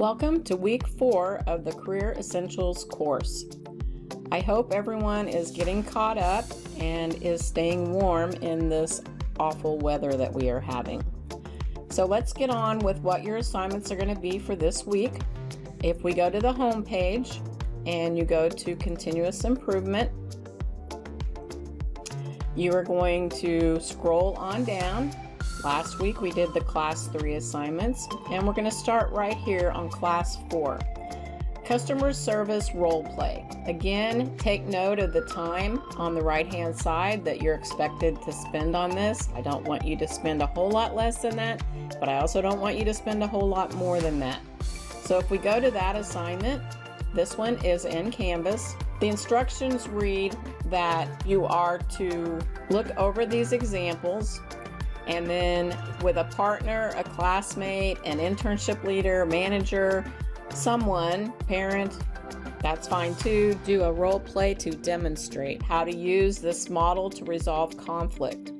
Welcome to week 4 of the Career Essentials course. I hope everyone is getting caught up and is staying warm in this awful weather that we are having. So let's get on with what your assignments are going to be for this week. If we go to the home page and you go to Continuous Improvement, you are going to scroll on down. Last week we did the Class 3 assignments, and we're going to start right here on Class 4. Customer Service Role Play. Again, take note of the time on the right-hand side that you're expected to spend on this. I don't want you to spend a whole lot less than that, but I also don't want you to spend a whole lot more than that. So if we go to that assignment, this one is in Canvas. The instructions read that you are to look over these examples, and then with a partner, a classmate, an internship leader, manager, someone, parent, that's fine too, do a role play to demonstrate how to use this model to resolve conflict.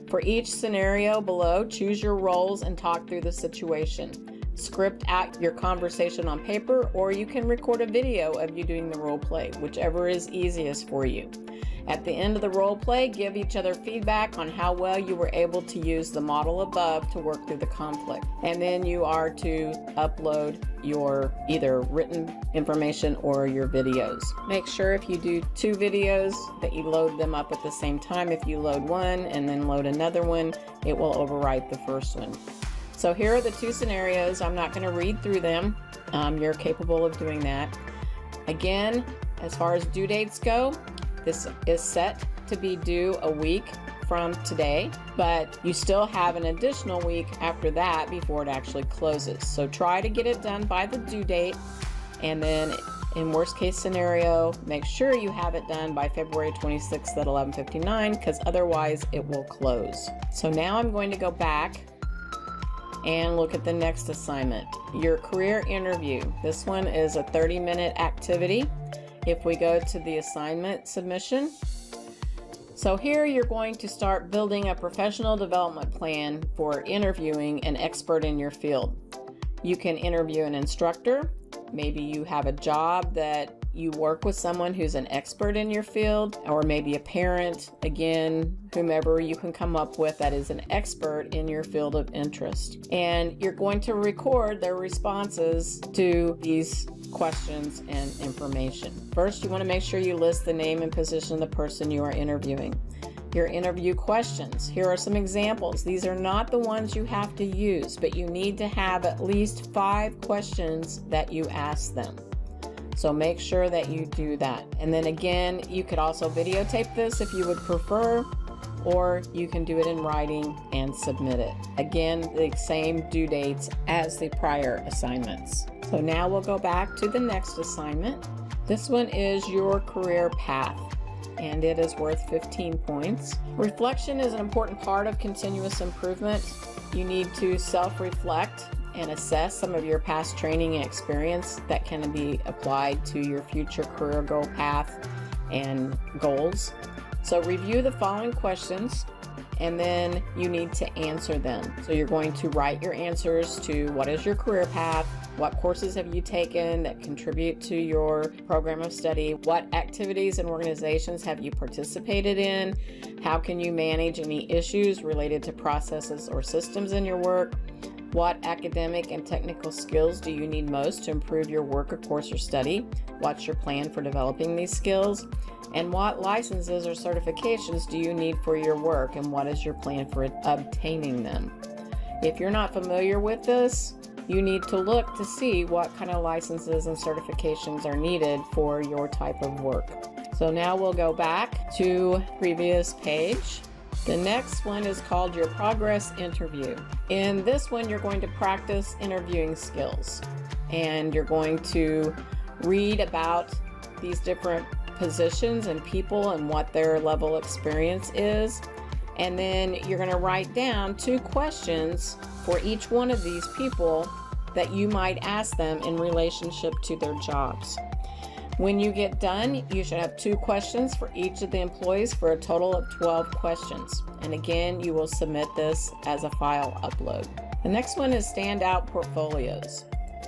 For each scenario below, choose your roles and talk through the situation. Script out your conversation on paper, or you can record a video of you doing the role play, whichever is easiest for you. At the end of the role play, give each other feedback on how well you were able to use the model above to work through the conflict. And then you are to upload your either written information or your videos. Make sure if you do 2 videos that you load them up at the same time. If you load one and then load another one, it will overwrite the first one. So here are the 2 scenarios. I'm not going to read through them. You're capable of doing that. Again, as far as due dates go, this is set to be due a week from today, but you still have an additional week after that before it actually closes. So try to get it done by the due date, and then in worst case scenario, make sure you have it done by February 26th at 11:59, because otherwise it will close. So now I'm going to go back and look at the next assignment, your career interview. This one is a 30-minute activity. If we go to the assignment submission, so here you're going to start building a professional development plan for interviewing an expert in your field. You can interview an instructor. Maybe you have a job that you work with someone who's an expert in your field, or maybe a parent, again, whomever you can come up with that is an expert in your field of interest. And you're going to record their responses to these questions and information. First, you want to make sure you list the name and position of the person you are interviewing. Your interview questions. Here are some examples. These are not the ones you have to use, but you need to have at least 5 questions that you ask them. So make sure that you do that. And then again, you could also videotape this if you would prefer, or you can do it in writing and submit it. Again, the same due dates as the prior assignments. So now we'll go back to the next assignment. This one is your career path, and it is worth 15 points. Reflection is an important part of continuous improvement. You need to self-reflect and assess some of your past training and experience that can be applied to your future career goal path and goals. So review the following questions, and then you need to answer them. So you're going to write your answers to what is your career path, what courses have you taken that contribute to your program of study, what activities and organizations have you participated in, how can you manage any issues related to processes or systems in your work, what academic and technical skills do you need most to improve your work or course or study, what's your plan for developing these skills, and what licenses or certifications do you need for your work, and what is your plan for obtaining them. If you're not familiar with this, you need to look to see what kind of licenses and certifications are needed for your type of work. So now we'll go back to previous page. The next one is called your progress interview. In this one, you're going to practice interviewing skills, and you're going to read about these different positions and people and what their level of experience is. And then you're going to write down 2 questions for each one of these people that you might ask them in relationship to their jobs. When you get done, you should have 2 questions for each of the employees for a total of 12 questions. And again, you will submit this as a file upload. The next one is standout portfolios.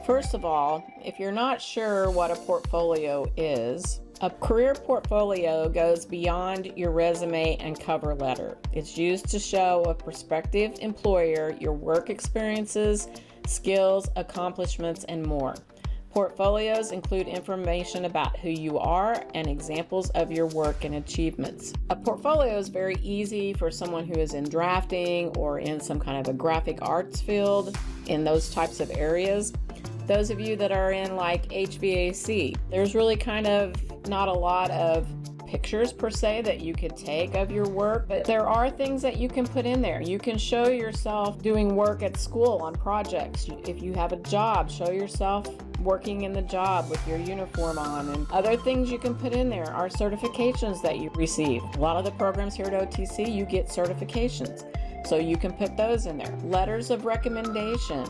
First of all, if you're not sure what a portfolio is, a career portfolio goes beyond your resume and cover letter. It's used to show a prospective employer your work experiences, skills, accomplishments, and more. Portfolios include information about who you are and examples of your work and achievements. A portfolio is very easy for someone who is in drafting or in some kind of a graphic arts field, in those types of areas. Those of you that are in like HVAC, there's really kind of not a lot of pictures per se that you could take of your work, but there are things that you can put in there. You can show yourself doing work at school on projects. If you have a job, show yourself working in the job with your uniform on. And other things you can put in there are certifications that you receive. A lot of the programs here at OTC, you get certifications, so you can put those in there. Letters of recommendation.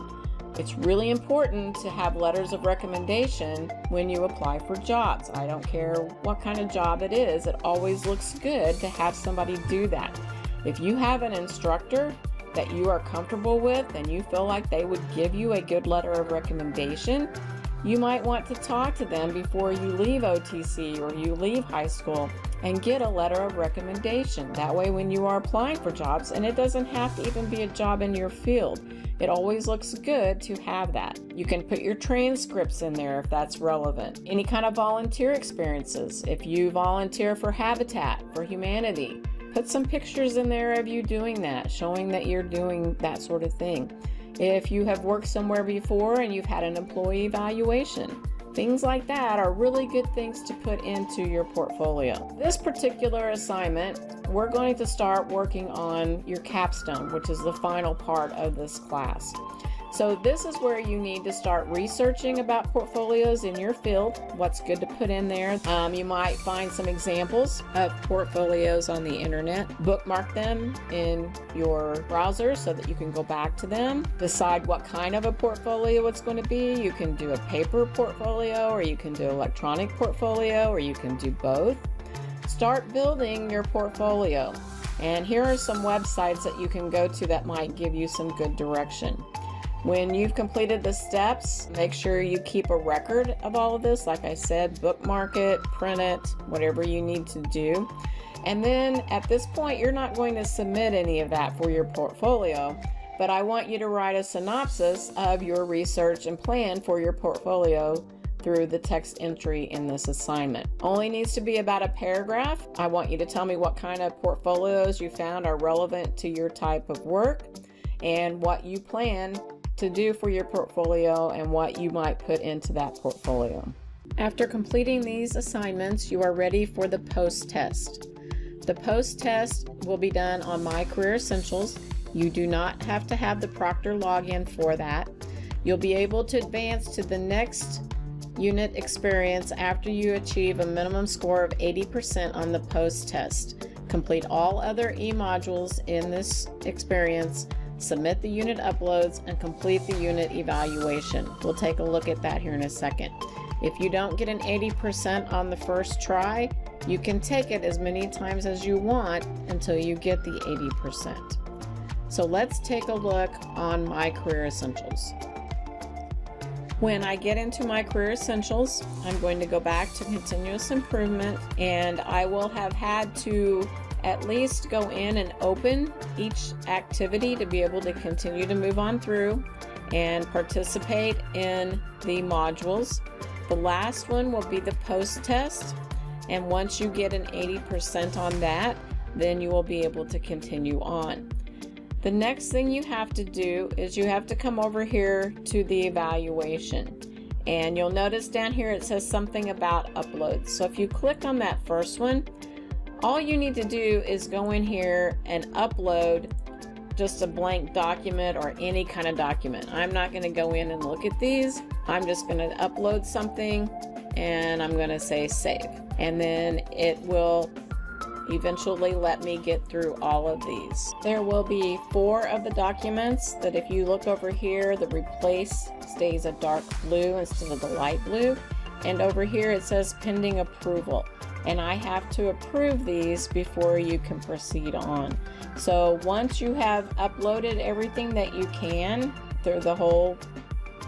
It's really important to have letters of recommendation when you apply for jobs. I don't care what kind of job it is, it always looks good to have somebody do that. If you have an instructor that you are comfortable with and you feel like they would give you a good letter of recommendation, you might want to talk to them before you leave OTC or you leave high school and get a letter of recommendation. That way when you are applying for jobs, and it doesn't have to even be a job in your field, it always looks good to have that. You can put your transcripts in there if that's relevant. Any kind of volunteer experiences. If you volunteer for Habitat for Humanity, put some pictures in there of you doing that, showing that you're doing that sort of thing. If you have worked somewhere before and you've had an employee evaluation, things like that are really good things to put into your portfolio. This particular assignment, we're going to start working on your capstone, which is the final part of this class. So this is where you need to start researching about portfolios in your field, what's good to put in there. You might find some examples of portfolios on the internet. Bookmark them in your browser so that you can go back to them. Decide what kind of a portfolio it's going to be. You can do a paper portfolio, or you can do electronic portfolio, or you can do both. Start building your portfolio. And here are some websites that you can go to that might give you some good direction. When you've completed the steps, make sure you keep a record of all of this. Like I said, bookmark it, print it, whatever you need to do. And then at this point, you're not going to submit any of that for your portfolio, but I want you to write a synopsis of your research and plan for your portfolio through the text entry in this assignment. Only needs to be about a paragraph. I want you to tell me what kind of portfolios you found are relevant to your type of work and what you plan to do for your portfolio and what you might put into that portfolio. After completing these assignments, you are ready for the post-test. The post-test will be done on My Career Essentials. You do not have to have the Proctor login for that. You'll be able to advance to the next unit experience after you achieve a minimum score of 80% on the post-test. Complete all other e-modules in this experience, submit the unit uploads, and complete the unit evaluation. We'll take a look at that here in a second. If you don't get an 80% on the first try, you can take it as many times as you want until you get the 80%. So let's take a look on My Career Essentials. When I get into My Career Essentials, I'm going to go back to continuous improvement, and I will have had to at least go in and open each activity to be able to continue to move on through and participate in the modules. The last one will be the post-test, and once you get an 80% on that, then you will be able to continue on. The next thing you have to do is you have to come over here to the evaluation, and you'll notice down here it says something about uploads. So if you click on that first one, all you need to do is go in here and upload just a blank document or any kind of document. I'm not going to go in and look at these. I'm just going to upload something, and I'm going to say save. And then it will eventually let me get through all of these. There will be 4 of the documents that if you look over here, the replace stays a dark blue instead of the light blue. And over here it says pending approval. And I have to approve these before you can proceed on. So once you have uploaded everything that you can through the whole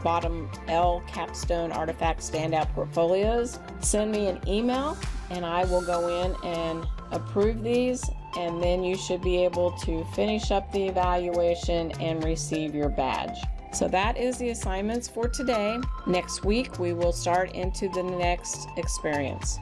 bottom L capstone artifact standout portfolios, send me an email and I will go in and approve these, and then you should be able to finish up the evaluation and receive your badge. So that is the assignments for today. Next week we will start into the next experience.